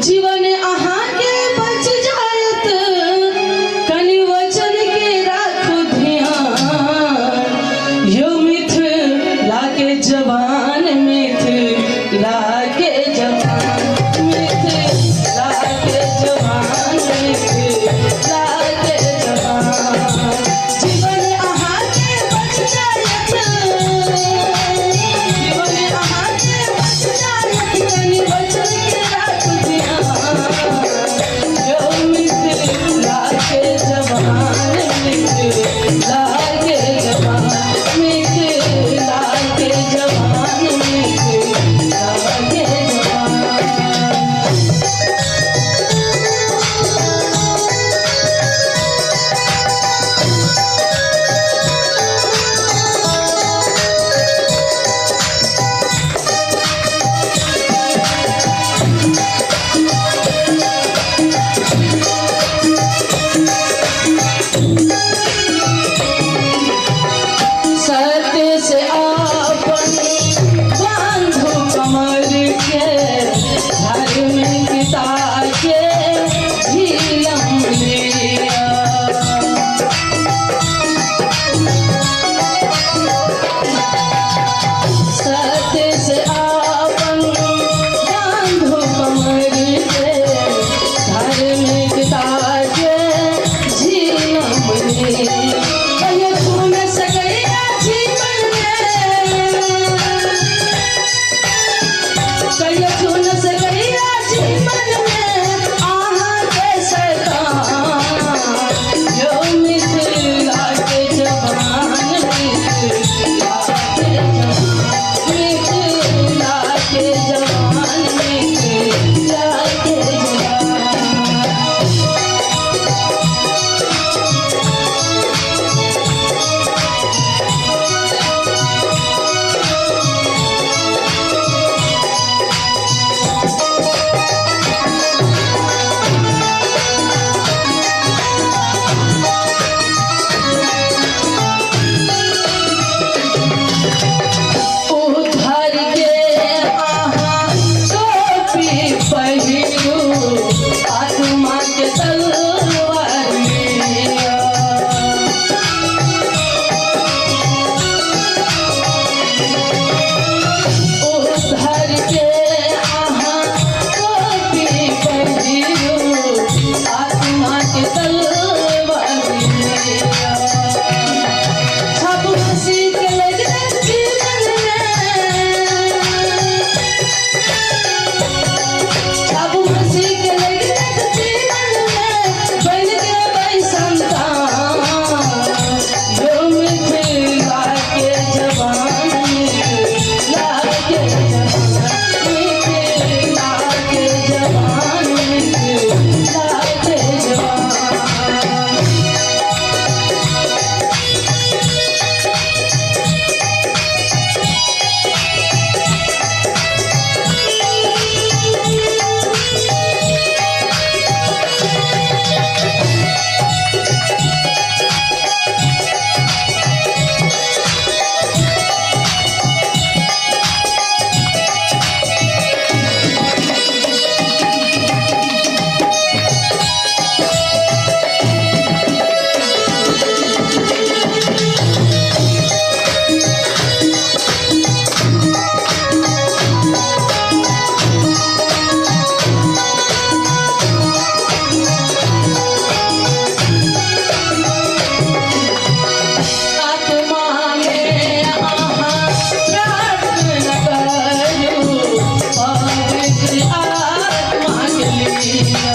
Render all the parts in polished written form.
जीवन अहाँ के बच जायत कनि वचन के राखू ध्यान यो मिथ लागे जवान मिथ लागे जवान मिथ लागे जवान मिथ लागे जवान जीवन अहाँ के बच जायत जीवन अहाँ के बच जायत कनि वचन के राखू यो मिथ लागे जवान मिथ लागे जवान मिथ लागे जवान मिथ लागे जवान। सत्य से आपन बांधो कमर के धार्मिकता के झीलम लिया सत्य से आपन बांधो कमर के धार्मिकता के झीलम लिया कहियो छू न सकैया जीवन में कहियो छू न सकैया जीवन में अहाँ के शैतान यो मिथ लागे जवान मिथ लागे जवान मिथ लागे जवान मिथ लागे जवान। उधार के अहाँ टोपी पहिरू आत्मा के तलवार लिया उधार के अहाँ टोपी पहिरू आत्मा के तलवार लिया छाप हंसी के लगे जीवन में छाप हंसी के लगे जीवन में बन के भाई संतान यो मिथ लागे जवान मिथ लागे जवान मिथ लागे जवान मिथ लागे जवान। आत्मा में अहाँ प्रार्थना करू पवित्र आत्मा के लिया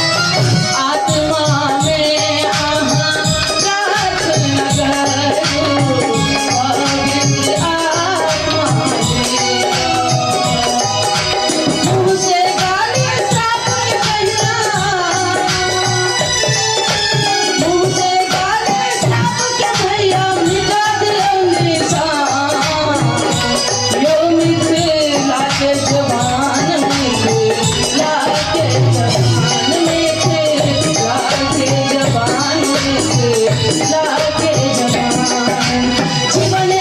आत्मा में अहाँ प्रार्थना करू पवित्र आत्मा के लिया मुँह से गाली साफ कहिया मुँह से गाली साफ के भैया मिटा दियो निशान यो मिथ लागे जवान मिथ लागे जवान मिथ लागे जवान मिथ लागे जवान जीवन